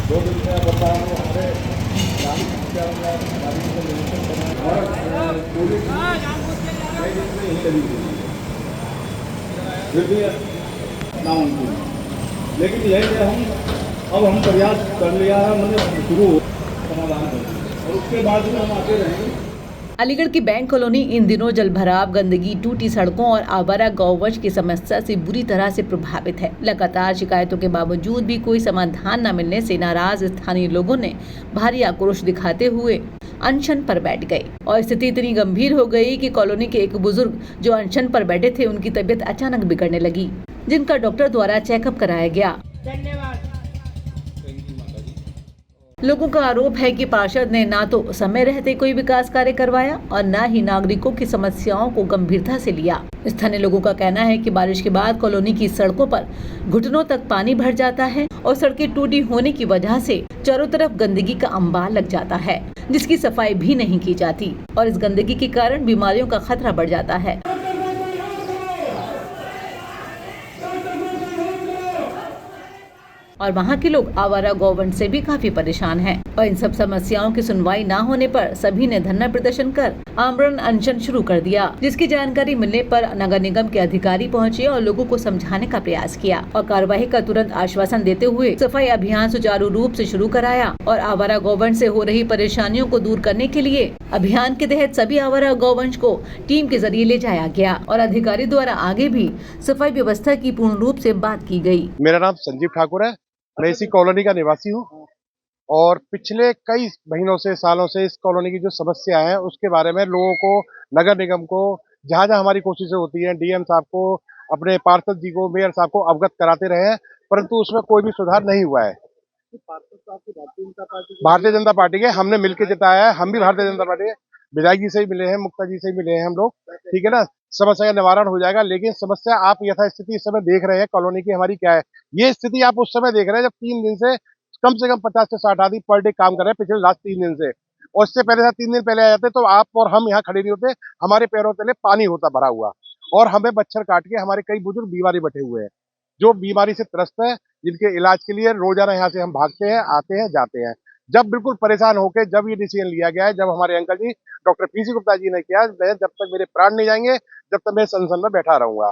2 दिन से बता रहा हूँ हमारे गाड़ी समस्या हो गया, गाड़ी को निरीक्षण करना और कोविड कई दिन से यही लगी हुई है, फिर भी नामुमकिन। लेकिन यही है हम प्रयास कर लिया है, मतलब शुरू समाधान कर और उसके बाद में हम आते रहेंगे। अलीगढ़ की बैंक कॉलोनी इन दिनों जलभराव, गंदगी, टूटी सड़कों और आवारा गौवंश की समस्या से बुरी तरह से प्रभावित है। लगातार शिकायतों के बावजूद भी कोई समाधान न मिलने से नाराज स्थानीय लोगों ने भारी आक्रोश दिखाते हुए अनशन पर बैठ गए और स्थिति इतनी गंभीर हो गई कि कॉलोनी के एक बुजुर्ग जो अनशन पर बैठे थे, उनकी तबीयत अचानक बिगड़ने लगी, जिनका डॉक्टर द्वारा चेकअप कराया गया। लोगों का आरोप है कि पार्षद ने ना तो समय रहते कोई विकास कार्य करवाया और न ही नागरिकों की समस्याओं को गंभीरता से लिया। स्थानीय लोगों का कहना है कि बारिश के बाद कॉलोनी की सड़कों पर घुटनों तक पानी भर जाता है और सड़कें टूटी होने की वजह से चारों तरफ गंदगी का अंबार लग जाता है, जिसकी सफाई भी नहीं की जाती और इस गंदगी के कारण बीमारियों का खतरा बढ़ जाता है। और वहाँ के लोग आवारा गौवंश से भी काफी परेशान हैं और इन सब समस्याओं की सुनवाई न होने पर सभी ने धरना प्रदर्शन कर आमरण अनशन शुरू कर दिया, जिसकी जानकारी मिलने पर नगर निगम के अधिकारी पहुंचे और लोगों को समझाने का प्रयास किया और कार्यवाही का तुरंत आश्वासन देते हुए सफाई अभियान सुचारू रूप से शुरू कराया और आवारा गौवंश से हो रही परेशानियों को दूर करने के लिए अभियान के तहत सभी आवारा गौवंश को टीम के जरिए ले जाया गया और अधिकारी द्वारा आगे भी सफाई व्यवस्था की पूर्ण रूप से बात की गयी। मेरा नाम संजीव ठाकुर है, मैं इसी कॉलोनी का निवासी हूँ और पिछले कई महीनों से, सालों से इस कॉलोनी की जो समस्या है उसके बारे में लोगों को, नगर निगम को, जहाँ जहाँ हमारी कोशिशें होती हैं, डीएम साहब को, अपने पार्षद जी को, मेयर साहब को अवगत कराते रहे हैं, परंतु उसमें कोई भी सुधार नहीं हुआ है। भारतीय जनता पार्टी के हमने मिलकर जिताया है, हम भी भारतीय जनता पार्टी विधायक जी से ही मिले हैं, मुक्ता जी से ही मिले हैं हम लोग, ठीक है ना। समस्या का निवारण हो जाएगा, लेकिन समस्या आप यथास्थिति इस समय देख रहे हैं कॉलोनी की हमारी क्या है। ये स्थिति आप उस समय देख रहे हैं जब 3 दिन से कम 50 से 60 आदमी पर डे काम कर रहे हैं पिछले लास्ट 3 दिन से, और इससे पहले 3 दिन पहले आ जाते तो आप और हम यहाँ खड़े नहीं होते, हमारे पैरों तले पानी होता भरा हुआ और हमें मच्छर काट के हमारे कई बुजुर्ग बीमारी बैठे हुए हैं, जो बीमारी से त्रस्त है, जिनके इलाज के लिए रोजाना यहाँ से हम भागते हैं, आते हैं, जाते हैं। जब बिल्कुल परेशान होकर जब ये डिसीजन लिया गया है, जब हमारे अंकल जी डॉक्टर पीसी गुप्ता जी ने किया, जब तक मेरे प्राण नहीं जाएंगे जब तक मैं सनसन में बैठा रहूंगा।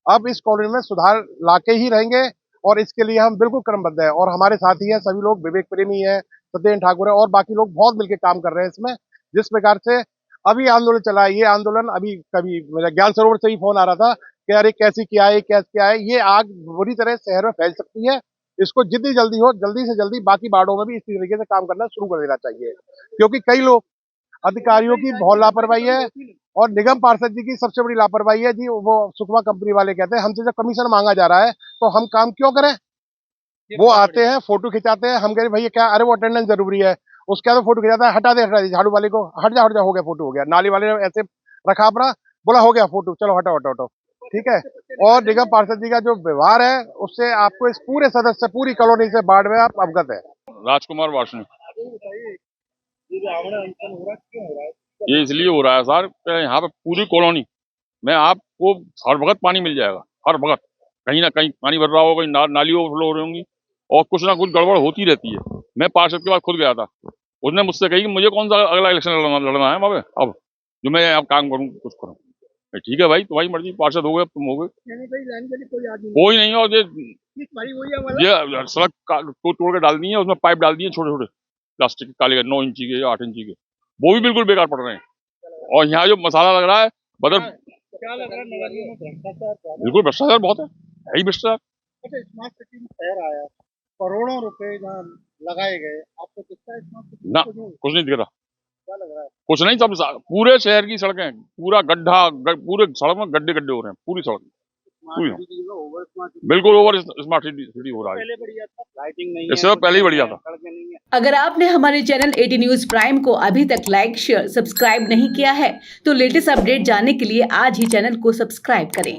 अब इस कॉलोनी में सुधार लाके ही रहेंगे और इसके लिए हम बिल्कुल क्रमबद्ध है और हमारे साथी हैं सभी लोग, विवेक प्रेमी है, सत्येंद्र ठाकुर है और बाकी लोग बहुत मिलकर काम कर रहे हैं इसमें। जिस प्रकार से अभी आंदोलन चला है, ये आंदोलन अभी कभी मेरा ज्ञान सरोवर से ही फोन आ रहा था कि अरे कैसी क्या है, क्या है, ये आग बुरी तरह शहर में फैल सकती है। इसको जितनी जल्दी हो, जल्दी से जल्दी बाकी वार्डों में भी इसी तरीके से काम करना शुरू कर देना चाहिए, क्योंकि कई लोग अधिकारियों की बहुत लापरवाही है और निगम पार्षद जी की सबसे बड़ी लापरवाही है जी। वो सुकमा कंपनी वाले कहते हैं हमसे जब कमीशन मांगा जा रहा है तो हम काम क्यों करें। वो आते हैं, फोटो खिंचाते हैं, हम कह रहे भैया क्या, अरे वो अटेंडेंस जरूरी है, उसके बाद फोटो खिंचाता है, हटा दे झाड़ू वाले को, हट जा हो गया, फोटो हो गया। नाली वाले ने ऐसे रखा अपना, बोला हो गया फोटो, चलो हटाओ, ठीक है। और निगम पार्षद जी का जो व्यवहार है उससे आपको इस पूरे सदस्य, पूरी कॉलोनी से बाढ़ में आप अवगत है। राजकुमार वासनी। ये इसलिए हो रहा है सर, यहाँ पे पूरी कॉलोनी में आपको हर वक्त पानी मिल जाएगा, हर वक्त कहीं ना कहीं पानी भर रहा होगा, नाली ओवरफ्लो हो रही होंगी और कुछ ना कुछ गड़बड़ होती रहती है। मैं पार्षद के बाद खुद गया था, उसने मुझसे कही कि मुझे कौन सा अगला इलेक्शन लड़ना है वहाँ पे, अब जो मैं अब काम करूँ कुछ करूँ। ठीक है भाई, तुम्हारी मर्जी, पार्षद हो गए, तुम हो गए, कोई नहीं। और ये सड़क तोड़ के डाल दी है, उसमें पाइप डाल दिए छोटे छोटे प्लास्टिक के, काले 9 इंची के या 8 इंची के, वो भी बिल्कुल बेकार पड़ रहे हैं। और यहाँ जो मसाला लग रहा है बदल, क्या लग रहा है नगर निगम में भ्रष्टाचार, बिल्कुल भ्रष्टाचार बहुत है ही भ्रष्टाचार। अच्छा, स्मार्ट सिटी में शहर आया, करोड़ों रुपए जहाँ लगाए गए, आपको दिखता है स्मार्ट सिटी ना? कुछ नहीं दिख रहा, क्या लग रहा है? कुछ नहीं, सब पूरे शहर की सड़कें पूरा गड्ढा, पूरे सड़क में गड्ढे हो रहे हैं, पूरी सड़क बिल्कुल ओवर स्मार्ट सिटी हो रहा है। इससे पहले ही बढ़िया था। अगर आपने हमारे चैनल 80 न्यूज प्राइम को अभी तक लाइक, शेयर, सब्सक्राइब नहीं किया है तो लेटेस्ट अपडेट जानने के लिए आज ही चैनल को सब्सक्राइब करें।